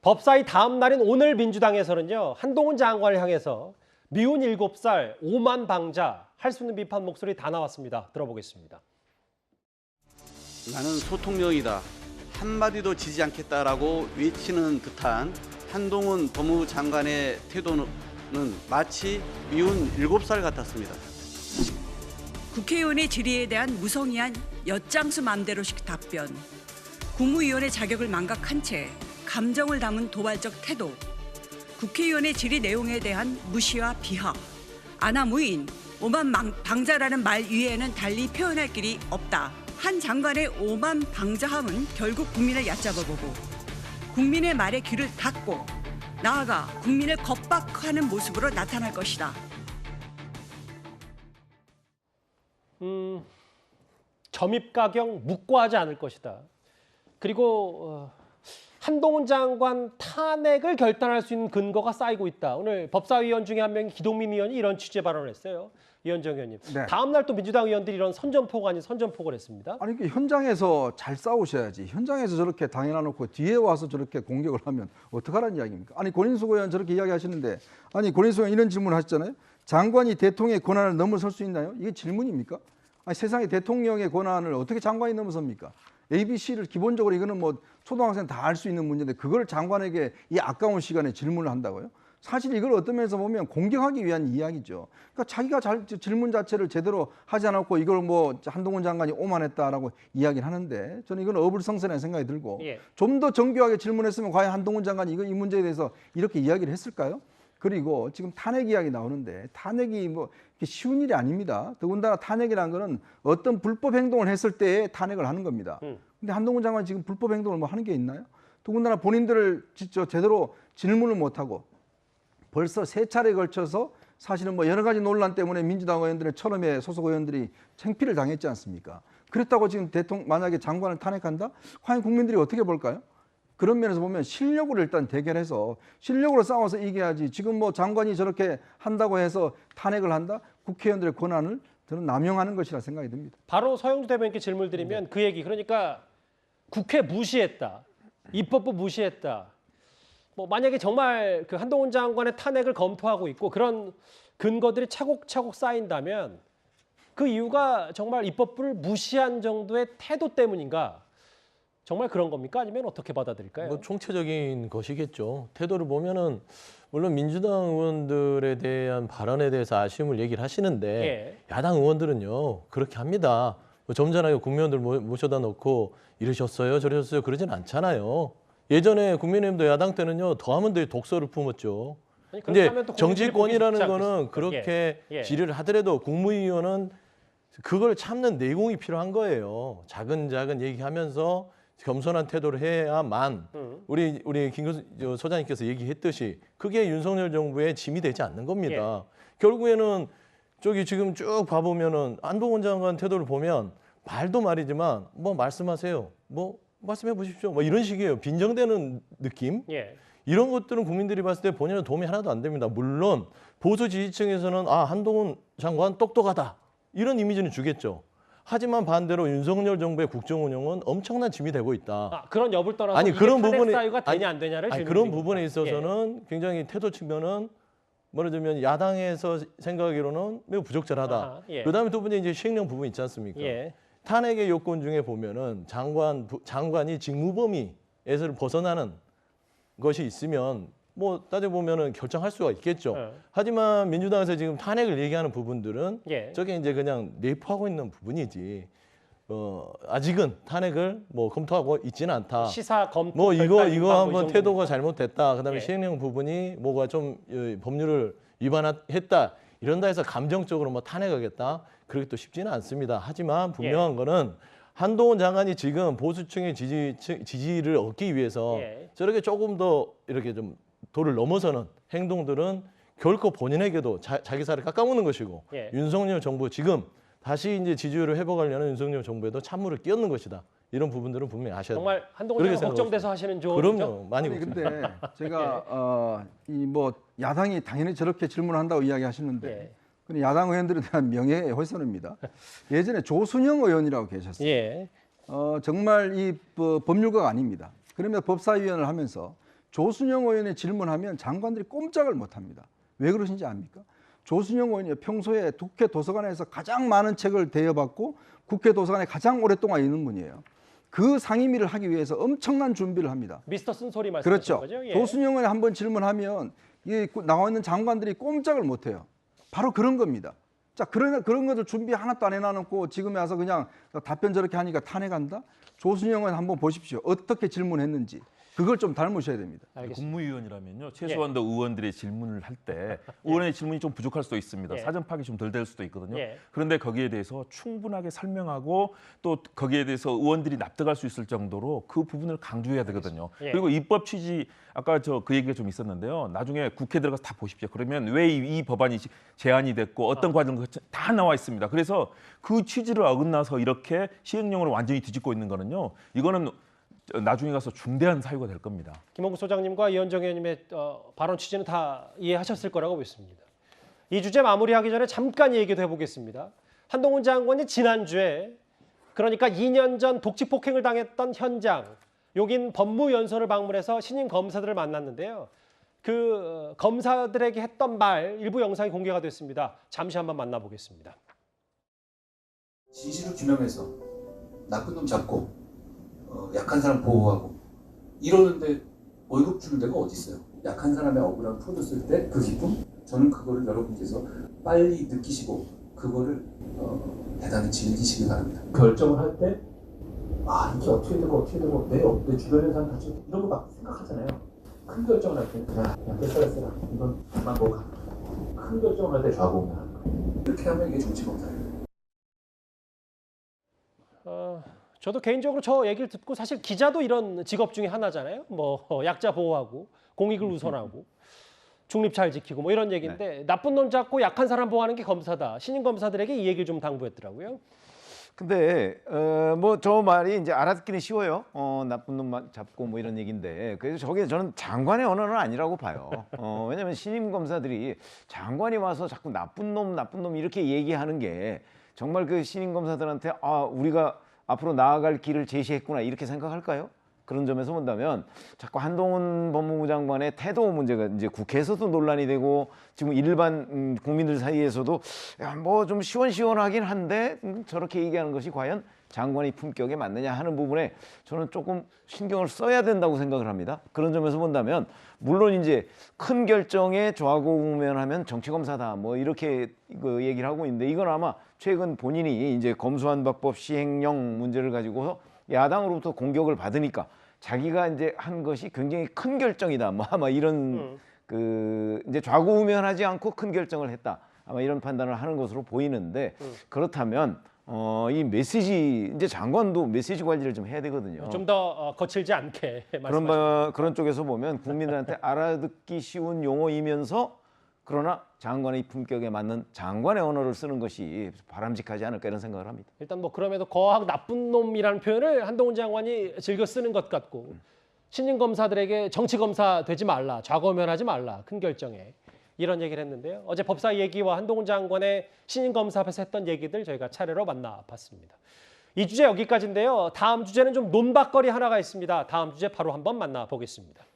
법사위 다음 날인 오늘 민주당에서는요. 한동훈 장관을 향해서 미운 7살 5만 방자 할 수 있는 비판 목소리 다 나왔습니다. 들어보겠습니다. 나는 소통령이다. 한마디도 지지 않겠다라고 외치는 듯한 한동훈 법무부 장관의 태도는 마치 미운 7살 같았습니다. 국회의원의 질의에 대한 무성의한 엿장수 맘대로식 답변, 국무위원의 자격을 망각한 채 감정을 담은 도발적 태도, 국회의원의 질의 내용에 대한 무시와 비하, 아나무인, 오만 방자라는 말 위에는 달리 표현할 길이 없다. 한 장관의 오만 방자함은 결국 국민을 얕잡아보고 국민의 말에 귀를 닫고 나아가 국민을 겁박하는 모습으로 나타날 것이다. 점입가경 묵과하지 않을 것이다. 그리고 한동훈 장관 탄핵을 결단할 수 있는 근거가 쌓이고 있다. 오늘 법사위원 중에 한 명이 기동민 의원이 이런 취재 발언을 했어요. 이현정 의원님. 네. 다음 날 또 민주당 의원들이 이런 선전포고 아닌 선전포고를 했습니다. 아니 현장에서 잘 싸우셔야지. 현장에서 저렇게 당해놔놓고 뒤에 와서 저렇게 공격을 하면 어떡하라는 이야기입니까? 아니 권인숙 의원 저렇게 이야기하시는데 아니 권인숙 의원 이런 질문을 하셨잖아요. 장관이 대통령의 권한을 넘어설 수 있나요? 이게 질문입니까? 아니 세상에 대통령의 권한을 어떻게 장관이 넘어섭니까? ABC를 기본적으로 이거는 뭐 초등학생 다 알 수 있는 문제인데 그걸 장관에게 이 아까운 시간에 질문을 한다고요? 사실 이걸 어떤 면에서 보면 공격하기 위한 이야기죠. 그러니까 자기가 질문 자체를 제대로 하지 않았고 이걸 뭐 한동훈 장관이 오만했다라고 이야기를 하는데 저는 이건 어불성설이라는 생각이 들고 좀 더 정교하게 질문했으면 과연 한동훈 장관이 이 문제에 대해서 이렇게 이야기를 했을까요? 그리고 지금 탄핵 이야기 나오는데 탄핵이 뭐 쉬운 일이 아닙니다. 더군다나 탄핵이라는 거는 어떤 불법 행동을 했을 때에 탄핵을 하는 겁니다. 근데 한동훈 장관이 지금 불법 행동을 뭐 하는 게 있나요? 더군다나 본인들을 진짜 제대로 질문을 못하고 벌써 3차례에 걸쳐서 사실은 뭐 여러 가지 논란 때문에 민주당 의원들의 처음에 소속 의원들이 창피를 당했지 않습니까? 그렇다고 지금 만약에 장관을 탄핵한다? 과연 국민들이 어떻게 볼까요? 그런 면에서 보면 실력으로 일단 대결해서 실력으로 싸워서 이겨야지 지금 뭐 장관이 저렇게 한다고 해서 탄핵을 한다? 국회의원들의 권한을 저는 남용하는 것이라 생각이 듭니다. 바로 서영주 대변인께 질문을 드리면 그 얘기 그러니까 국회 무시했다. 입법부 무시했다. 뭐 만약에 정말 그 한동훈 장관의 탄핵을 검토하고 있고 그런 근거들이 차곡차곡 쌓인다면 그 이유가 정말 입법부를 무시한 정도의 태도 때문인가? 정말 그런 겁니까? 아니면 어떻게 받아들일까요? 뭐 총체적인 것이겠죠. 태도를 보면은 물론 민주당 의원들에 대한 발언에 대해서 아쉬움을 얘기를 하시는데 야당 의원들은요 그렇게 합니다. 뭐 점잖하게 국민의원들 모셔다 놓고 이러셨어요 저러셨어요 그러진 않잖아요. 예전에 국민의힘도 야당 때는요 더하면 더 독서를 품었죠. 근데 정치권이라는 거는 그렇게 질의를 하더라도 국무위원은 그걸 참는 내공이 필요한 거예요. 작은 얘기하면서 겸손한 태도를 해야만 우리 김 소장님께서 얘기했듯이 그게 윤석열 정부의 짐이 되지 않는 겁니다. 결국에는 저기 지금 쭉 봐보면은 한동훈 장관 태도를 보면 말도 말이지만 뭐 말씀하세요. 뭐 말씀해 보십시오. 뭐 이런 식이에요. 빈정대는 느낌. 이런 것들은 국민들이 봤을 때 본인은 도움이 하나도 안 됩니다. 물론 보수 지지층에서는 아 한동훈 장관 똑똑하다. 이런 이미지는 주겠죠. 하지만 반대로 윤석열 정부의 국정 운영은 엄청난 짐이 되고 있다. 그런 여부를 떠나서 이게 그런 탄핵 부분이 사유가 되냐 안 되냐를 질문드립니다. 그런 부분에 있어서는 굉장히 태도 측면은 말하자면 야당에서 생각하기로는 매우 부적절하다. 그다음에 두 번째 이제 시행령 부분 있지 않습니까? 탄핵의 요건 중에 보면은 장관이 직무범위에서 벗어나는 것이 있으면 뭐 따져보면은 결정할 수가 있겠죠. 하지만 민주당에서 지금 탄핵을 얘기하는 부분들은 저게 이제 그냥 내포하고 있는 부분이지. 아직은 탄핵을 뭐 검토하고 있지는 않다. 시사 검토 뭐 이거 한번 이 태도가 잘못됐다. 그다음에 시행령 부분이 뭐가 좀 법률을 위반했다. 이런다 해서 감정적으로 뭐 탄핵하겠다. 그렇게 또 쉽지는 않습니다. 하지만 분명한 거는 한동훈 장관이 지금 보수층의 지지를 얻기 위해서 저렇게 조금 더 이렇게 좀 도를 넘어서는 행동들은 결코 본인에게도 자기 살을 깎아먹는 것이고 윤석열 정부 지금 다시 이제 지지율을 회복하려는 윤석열 정부에도 찬물을 끼얹는 것이다. 이런 부분들은 분명히 아셔야 됩니다. 정말 한동훈 장관 걱정돼서 하시는 조언이죠? 그럼요. 많이 근데 제가 이 뭐 야당이 당연히 저렇게 질문을 한다고 이야기하시는데 근데 야당 의원들에 대한 명예훼손입니다. 예전에 조순영 의원이라고 계셨어요. 정말 이 법률가가 아닙니다. 그러면 법사위원을 하면서 조순영 의원의 질문하면 장관들이 꼼짝을 못합니다. 왜 그러신지 압니까? 조순영 의원이 평소에 국회 도서관에서 가장 많은 책을 대여받고 국회 도서관에 가장 오랫동안 있는 분이에요. 그 상임위를 하기 위해서 엄청난 준비를 합니다. 미스터 쓴소리 말씀하시는 그렇죠. 거죠? 예. 조순영 의원이 한번 질문하면 이 나와 있는 장관들이 꼼짝을 못해요. 바로 그런 겁니다. 자, 그런 것들 준비 하나도 안 해놔놓고 지금에 와서 그냥 답변 저렇게 하니까 탄핵한다? 조순영 의원 한번 보십시오. 어떻게 질문했는지. 그걸 좀 닮으셔야 됩니다. 알겠습니다. 국무위원이라면요 최소한도 의원들의 질문을 할 때 의원의 질문이 좀 부족할 수도 있습니다. 예. 사전 파악이 좀 덜 될 수도 있거든요. 예. 그런데 거기에 대해서 충분하게 설명하고 또 거기에 대해서 의원들이 납득할 수 있을 정도로 그 부분을 강조해야 되거든요. 예. 그리고 입법 취지 아까 그 얘기가 좀 있었는데요. 나중에 국회 들어가서 다 보십시오. 그러면 왜 이 법안이 제안이 됐고 어떤 과정 다 나와 있습니다. 그래서 그 취지를 어긋나서 이렇게 시행령으로 완전히 뒤집고 있는 거는요. 이거는 나중에 가서 중대한 사유가 될 겁니다. 김홍국 소장님과 이현정 의원님의 발언 취지는 다 이해하셨을 거라고 믿습니다. 이 주제 마무리하기 전에 잠깐 얘기도 해보겠습니다. 한동훈 장관이 지난주에 그러니까 2년 전 독직 폭행을 당했던 현장 여긴 법무연수원을 방문해서 신임 검사들을 만났는데요. 그 검사들에게 했던 말 일부 영상이 공개가 됐습니다. 잠시 한번 만나보겠습니다. 진실을 규명해서 나쁜 놈 잡고 약한 사람 보호하고 이러는데 월급 주는 데가 어디 있어요? 약한 사람의 억울함을 풀어줬을 때 그 기쁨? 저는 그거를 여러분께서 빨리 느끼시고 그거를 대단히 즐기시기 바랍니다. 결정을 할 때 이게 어떻게 되고 내 주변의 사람 다 이런 거 막 생각하잖아요. 큰 결정을 할 때 그냥 뺏어라 이건 그만 먹어. 큰 결정을 할 때 좌우면 하는 거예요. 이렇게 하면 이게 정치검사예요. 저도 개인적으로 저 얘기를 듣고 사실 기자도 이런 직업 중에 하나잖아요. 뭐 약자 보호하고 공익을 우선하고 중립 잘 지키고 뭐 이런 얘기인데 나쁜 놈 잡고 약한 사람 보호하는 게 검사다. 신임 검사들에게 이 얘기를 좀 당부했더라고요. 근데 뭐 저 말이 이제 알아듣기는 쉬워요. 나쁜 놈만 잡고 뭐 이런 얘기인데 그래서 저게 저는 장관의 언어는 아니라고 봐요. 왜냐하면 신임 검사들이 장관이 와서 자꾸 나쁜 놈 이렇게 얘기하는 게 정말 그 신임 검사들한테 우리가 앞으로 나아갈 길을 제시했구나 이렇게 생각할까요? 그런 점에서 본다면 자꾸 한동훈 법무부 장관의 태도 문제가 이제 국회에서도 논란이 되고 지금 일반 국민들 사이에서도 뭐 좀 시원시원하긴 한데 저렇게 얘기하는 것이 과연 장관의 품격에 맞느냐 하는 부분에 저는 조금 신경을 써야 된다고 생각을 합니다. 그런 점에서 본다면 물론 이제 큰 결정에 좌고우면하면 정치검사다 뭐 이렇게 얘기를 하고 있는데 이건 아마 최근 본인이 이제 검수완박법 시행령 문제를 가지고 야당으로부터 공격을 받으니까 자기가 이제 한 것이 굉장히 큰 결정이다. 뭐 아마 이런 이제 좌고우면하지 않고 큰 결정을 했다. 아마 이런 판단을 하는 것으로 보이는데 그렇다면 이 메시지 이제 장관도 메시지 관리를 좀 해야 되거든요. 좀 더 거칠지 않게 말씀하시죠. 그런 쪽에서 보면 국민들한테 알아듣기 쉬운 용어이면서 그러나 장관의 품격에 맞는 장관의 언어를 쓰는 것이 바람직하지 않을까 이런 생각을 합니다. 일단 뭐 그럼에도 거하고 나쁜 놈이라는 표현을 한동훈 장관이 즐겨 쓰는 것 같고 신임 검사들에게 정치 검사 되지 말라, 좌고우면하지 말라, 큰 결정에 이런 얘기를 했는데요. 어제 법사 얘기와 한동훈 장관의 신임 검사 앞에서 했던 얘기들 저희가 차례로 만나봤습니다. 이 주제 여기까지인데요. 다음 주제는 좀 논박거리 하나가 있습니다. 다음 주제 바로 한번 만나보겠습니다.